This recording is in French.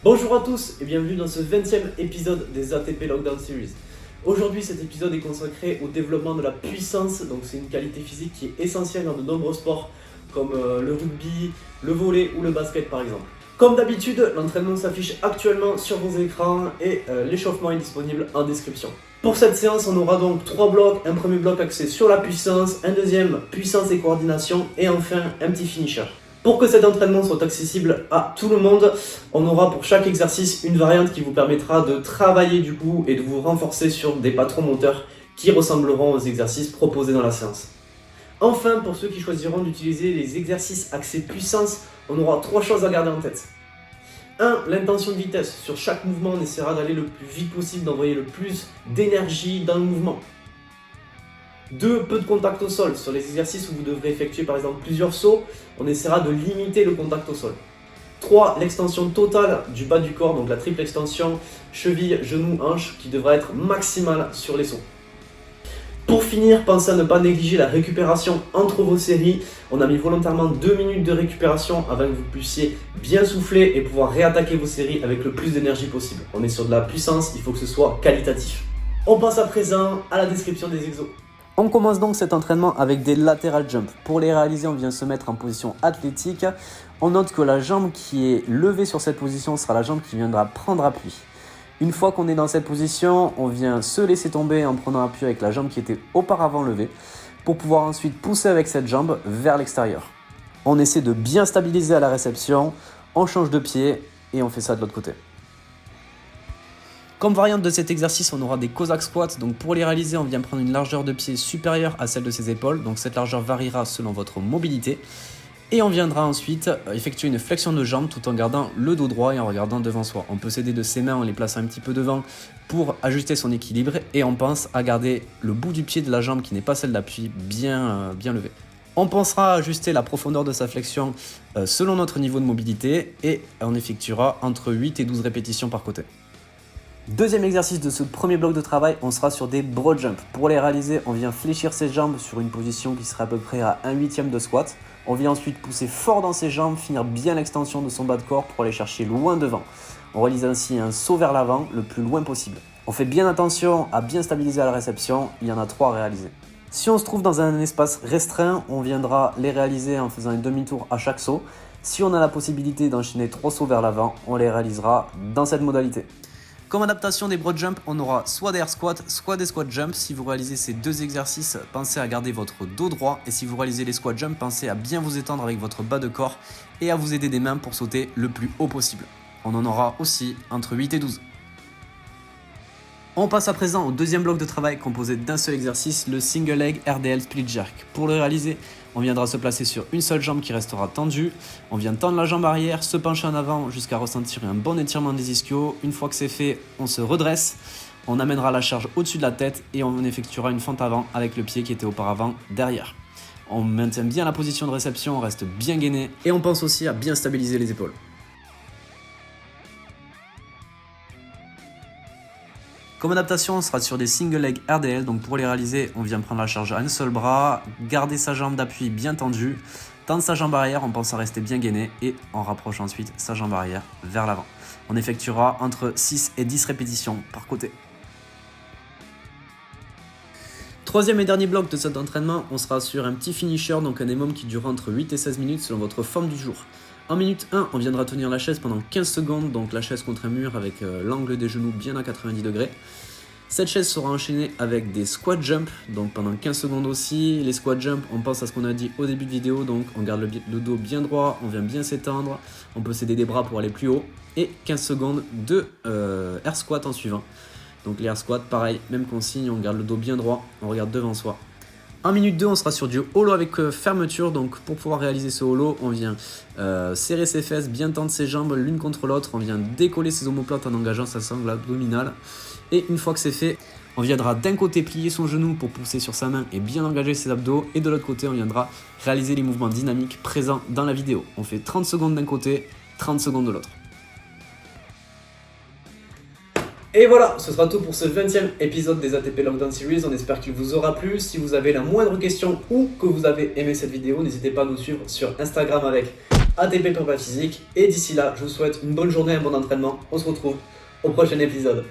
Bonjour à tous et bienvenue dans ce 20e épisode des ATP Lockdown Series. Aujourd'hui, cet épisode est consacré au développement de la puissance, donc c'est une qualité physique qui est essentielle dans de nombreux sports comme le rugby, le volley ou le basket par exemple. Comme d'habitude, l'entraînement s'affiche actuellement sur vos écrans et l'échauffement est disponible en description. Pour cette séance, on aura donc 3 blocs, un premier bloc axé sur la puissance, un deuxième puissance et coordination et enfin un petit finisher. Pour que cet entraînement soit accessible à tout le monde, on aura pour chaque exercice une variante qui vous permettra de travailler du coup et de vous renforcer sur des patrons moteurs qui ressembleront aux exercices proposés dans la séance. Enfin, pour ceux qui choisiront d'utiliser les exercices axés puissance, on aura 3 choses à garder en tête. 1. L'intention de vitesse. Sur chaque mouvement, on essaiera d'aller le plus vite possible, d'envoyer le plus d'énergie dans le mouvement. 2. Peu de contact au sol. Sur les exercices où vous devrez effectuer par exemple plusieurs sauts, on essaiera de limiter le contact au sol. 3. L'extension totale du bas du corps, donc la triple extension, cheville, genou, hanche, qui devra être maximale sur les sauts. Pour finir, pensez à ne pas négliger la récupération entre vos séries. On a mis volontairement 2 minutes de récupération afin que vous puissiez bien souffler et pouvoir réattaquer vos séries avec le plus d'énergie possible. On est sur de la puissance, il faut que ce soit qualitatif. On passe à présent à la description des exos. On commence donc cet entraînement avec des lateral jump. Pour les réaliser, on vient se mettre en position athlétique. On note que la jambe qui est levée sur cette position sera la jambe qui viendra prendre appui. Une fois qu'on est dans cette position, on vient se laisser tomber en prenant appui avec la jambe qui était auparavant levée pour pouvoir ensuite pousser avec cette jambe vers l'extérieur. On essaie de bien stabiliser à la réception, on change de pied et on fait ça de l'autre côté. Comme variante de cet exercice, on aura des Cossack squats. Donc pour les réaliser, on vient prendre une largeur de pied supérieure à celle de ses épaules. Donc cette largeur variera selon votre mobilité. Et on viendra ensuite effectuer une flexion de jambe tout en gardant le dos droit et en regardant devant soi. On peut s'aider de ses mains en les plaçant un petit peu devant pour ajuster son équilibre. Et on pense à garder le bout du pied de la jambe qui n'est pas celle d'appui bien levé. On pensera à ajuster la profondeur de sa flexion selon notre niveau de mobilité. Et on effectuera entre 8 et 12 répétitions par côté. Deuxième exercice de ce premier bloc de travail, on sera sur des broad jumps. Pour les réaliser, on vient fléchir ses jambes sur une position qui serait à peu près à 1/8 de squat. On vient ensuite pousser fort dans ses jambes, finir bien l'extension de son bas de corps pour aller chercher loin devant. On réalise ainsi un saut vers l'avant le plus loin possible. On fait bien attention à bien stabiliser à la réception, il y en a 3 à réaliser. Si on se trouve dans un espace restreint, on viendra les réaliser en faisant un demi-tour à chaque saut. Si on a la possibilité d'enchaîner 3 sauts vers l'avant, on les réalisera dans cette modalité. Comme adaptation des broad jumps, on aura soit des air squats, soit des squat jumps. Si vous réalisez ces deux exercices, pensez à garder votre dos droit. Et si vous réalisez les squat jumps, pensez à bien vous étendre avec votre bas de corps et à vous aider des mains pour sauter le plus haut possible. On en aura aussi entre 8 et 12. On passe à présent au deuxième bloc de travail composé d'un seul exercice, le single leg RDL split jerk. Pour le réaliser, on viendra se placer sur une seule jambe qui restera tendue. On vient tendre la jambe arrière, se pencher en avant jusqu'à ressentir un bon étirement des ischios. Une fois que c'est fait, on se redresse. On amènera la charge au-dessus de la tête et on effectuera une fente avant avec le pied qui était auparavant derrière. On maintient bien la position de réception, on reste bien gainé et on pense aussi à bien stabiliser les épaules. Comme adaptation, on sera sur des single leg RDL, donc pour les réaliser, on vient prendre la charge à un seul bras, garder sa jambe d'appui bien tendue, tendre sa jambe arrière, on pense à rester bien gainé et on rapproche ensuite sa jambe arrière vers l'avant. On effectuera entre 6 et 10 répétitions par côté. Troisième et dernier bloc de cet entraînement, on sera sur un petit finisher, donc un EMOM qui durera entre 8 et 16 minutes selon votre forme du jour. En minute 1, on viendra tenir la chaise pendant 15 secondes, donc la chaise contre un mur avec l'angle des genoux bien à 90 degrés. Cette chaise sera enchaînée avec des squat jump, donc pendant 15 secondes aussi. Les squat jump, on pense à ce qu'on a dit au début de vidéo, donc on garde le dos bien droit, on vient bien s'étendre, on peut s'aider des bras pour aller plus haut. Et 15 secondes de air squat en suivant. Donc les air squats, pareil, même consigne, on garde le dos bien droit, on regarde devant soi. En minute 2, on sera sur du holo avec fermeture. Donc pour pouvoir réaliser ce holo, on vient serrer ses fesses, bien tendre ses jambes l'une contre l'autre. On vient décoller ses omoplates en engageant sa sangle abdominale. Et une fois que c'est fait, on viendra d'un côté plier son genou pour pousser sur sa main et bien engager ses abdos. Et de l'autre côté, on viendra réaliser les mouvements dynamiques présents dans la vidéo. On fait 30 secondes d'un côté, 30 secondes de l'autre. Et voilà, ce sera tout pour ce 20e épisode des ATP Lockdown Series. On espère qu'il vous aura plu. Si vous avez la moindre question ou que vous avez aimé cette vidéo, n'hésitez pas à nous suivre sur Instagram avec ATP Prépa Physique. Et d'ici là, je vous souhaite une bonne journée, un bon entraînement. On se retrouve au prochain épisode.